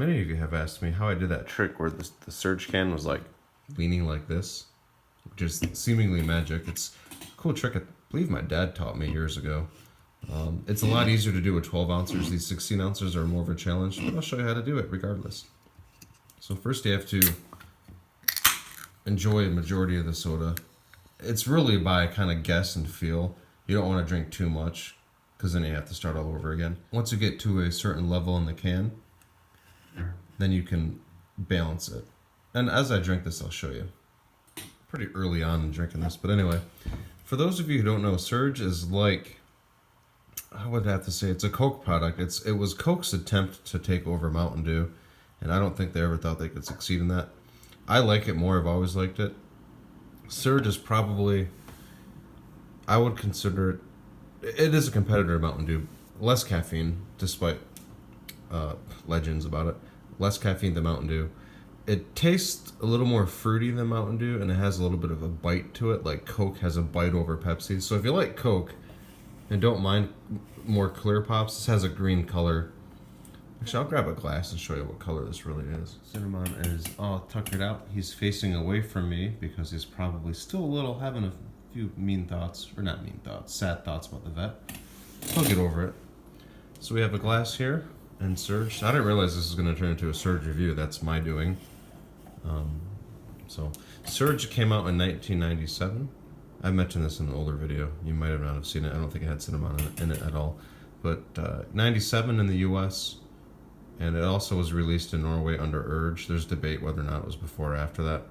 Many of you have asked me how I did that trick where the surge can was like leaning like this. Just seemingly magic. It's a cool trick I believe my dad taught me years ago. It's a lot easier to do with 12 ounces. These 16 ounces are more of a challenge, but I'll show you how to do it regardless. So first you have to enjoy a majority of the soda. It's really by kind of guess and feel. You don't want to drink too much because then you have to start all over again. Once you get to a certain level in the can, then you can balance it. And as I drink this, I'll show you. Pretty early on in drinking this, but anyway. For those of you who don't know, Surge is like, I would have to say it's a Coke product. It was Coke's attempt to take over Mountain Dew, and I don't think they ever thought they could succeed in that. I like it more. I've always liked it. Surge is probably, I would consider it, it is a competitor to Mountain Dew. Less caffeine, despite legends about it. Less caffeine than Mountain Dew. It tastes a little more fruity than Mountain Dew, and it has a little bit of a bite to it, like Coke has a bite over Pepsi. So if you like Coke and don't mind more clear pops, this has a green color. Actually, I'll grab a glass and show you what color this really is. Cinnabon is all tuckered out. He's facing away from me because he's probably still a little having a few mean thoughts, or not mean thoughts, sad thoughts about the vet. He'll get over it. So we have a glass here and Surge. I didn't realize this was going to turn into a Surge review. That's my doing. So Surge came out in 1997. I mentioned this in an older video. You might have not have seen it. I don't think it had Cinnabon in it at all. But 97 in the US, and it also was released in Norway under Urge. There's debate whether or not it was before or after that.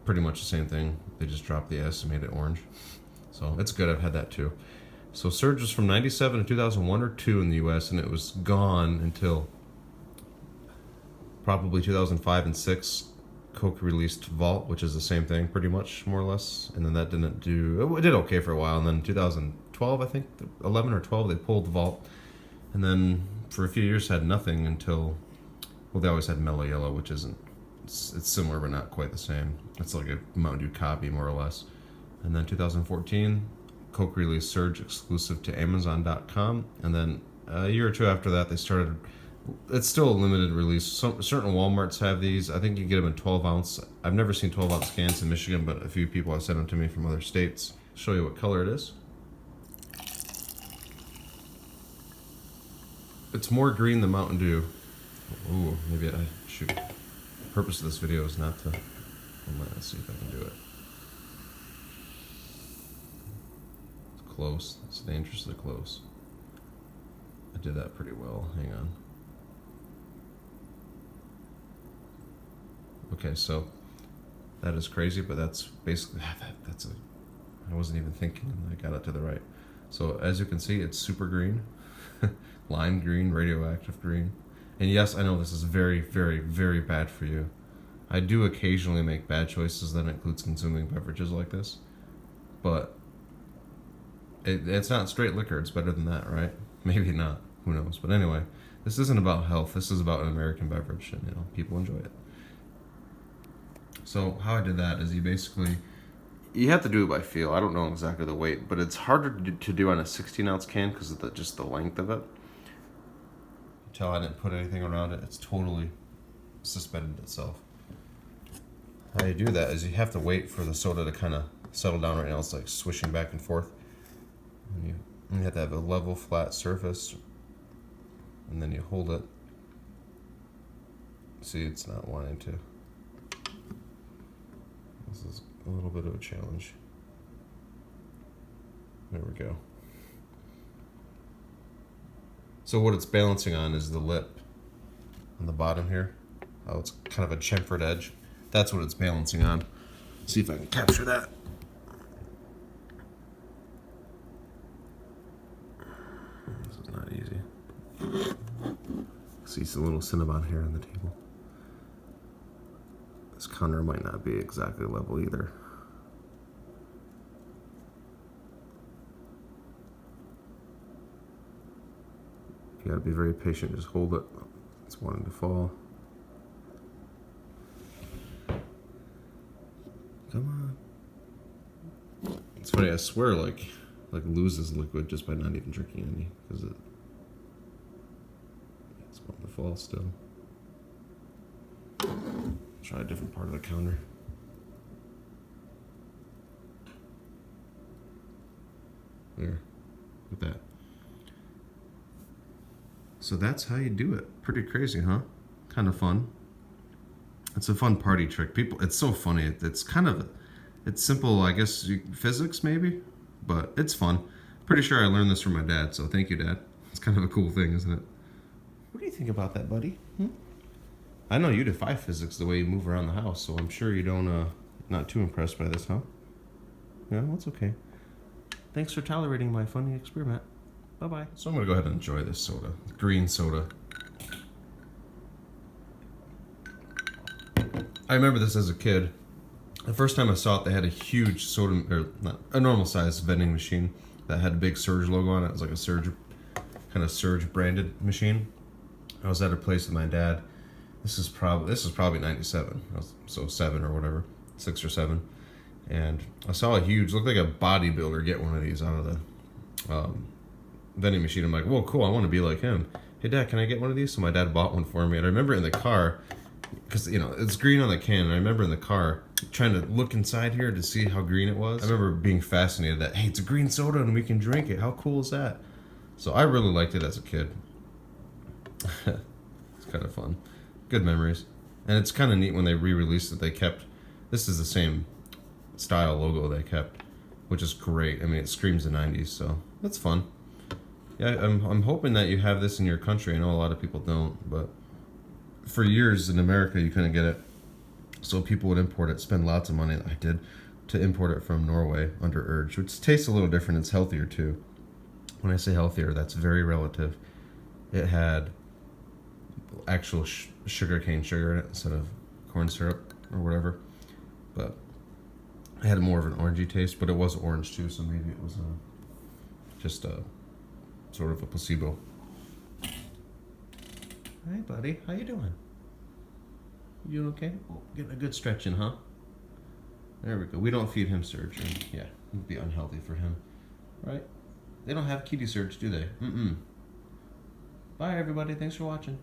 Pretty much the same thing. They just dropped the S and made it orange. So it's good. I've had that too. So Surge was from 97 to 2001 or 2 in the US, and it was gone until probably 2005 and 6. Coke released Vault, which is the same thing, pretty much, more or less. And then that didn't do... It did okay for a while. And then in 2012, I think, 11 or 12, they pulled Vault. And then for a few years had nothing until... Well, they always had Mellow Yellow, which isn't... It's similar, but not quite the same. It's like a Mountain Dew copy, more or less. And then 2014, Coke released Surge exclusive to Amazon.com. And then a year or two after that, they started... It's still a limited release. Certain Walmarts have these. I think you can get them in 12 ounce. I've never seen 12 ounce cans in Michigan, but a few people have sent them to me from other states. I'll show you what color it is. It's more green than Mountain Dew. Ooh, maybe I should. The purpose of this video is not to... Let's see if I can do it. It's close. It's dangerously close. I did that pretty well. Hang on. Okay, so that is crazy, but that's basically I wasn't even thinking, and I got it to the right. So as you can see, it's super green, lime green, radioactive green. And yes, I know this is very, very, very bad for you. I do occasionally make bad choices that includes consuming beverages like this, but it's not straight liquor. It's better than that, right? Maybe not. Who knows? But anyway, this isn't about health. This is about an American beverage, and people enjoy it. So how I did that is you have to do it by feel. I don't know exactly the weight, but it's harder to do on a 16 ounce can because of just the length of it. You tell I didn't put anything around it. It's totally suspended itself. How you do that is you have to wait for the soda to kind of settle down. Right now it's like swishing back and forth. And you have to have a level, flat surface, and then you hold it. See, it's not wanting to. This is a little bit of a challenge. There we go. So what it's balancing on is the lip on the bottom here. Oh, it's kind of a chamfered edge. That's what it's balancing on. See if I can capture that. This is not easy. See, it's a little Cinnabon here on the table. This counter might not be exactly level either. You gotta be very patient, just hold it. It's wanting to fall. Come on. It's funny, I swear like loses liquid just by not even drinking any, because it's wanting to fall still. Try a different part of the counter. There. Look at that. So that's how you do it. Pretty crazy, huh? Kind of fun. It's a fun party trick. People, it's so funny. It's kind of, it's simple, I guess, physics maybe, but it's fun. Pretty sure I learned this from my dad, so thank you, Dad. It's kind of a cool thing, isn't it? What do you think about that, buddy? I know you defy physics the way you move around the house, so I'm sure you don't, not too impressed by this, huh? Yeah, that's okay. Thanks for tolerating my funny experiment. Bye-bye. So I'm gonna go ahead and enjoy this soda. Green soda. I remember this as a kid. The first time I saw it, they had a huge soda, or not, a normal size vending machine that had a big Surge logo on it. It was like a Surge, kind of Surge branded machine. I was at a place with my dad. This is probably 97. I was, so 7 or whatever, 6 or 7. And I saw a huge, looked like a bodybuilder get one of these out of the vending machine. I'm like, whoa, cool, I want to be like him. Hey, Dad, can I get one of these? So my dad bought one for me. And I remember in the car, because, you know, it's green on the can. And I remember in the car trying to look inside here to see how green it was. I remember being fascinated that, hey, it's a green soda and we can drink it. How cool is that? So I really liked it as a kid. It's kind of fun. Good memories. And it's kind of neat when they re-released it. They kept, this is the same style logo they kept, which is great. I mean, it screams the 90s, so that's fun. Yeah, I'm hoping that you have this in your country. I know a lot of people don't, but for years in America you couldn't get it, so people would import it, spend lots of money, I did, to import it from Norway under Urge, which tastes a little different. It's healthier too. When I say healthier, that's very relative. It had actual sugarcane sugar in it instead of corn syrup or whatever, but it had more of an orangey taste, but it was orange too, so maybe it was just a sort of a placebo. Hey, buddy, how you doing? You doing okay? Oh, getting a good stretch in, huh? There we go. We don't feed him Surge. Yeah, it would be unhealthy for him, right? They don't have kitty Surge, do they? Bye, everybody. Thanks for watching.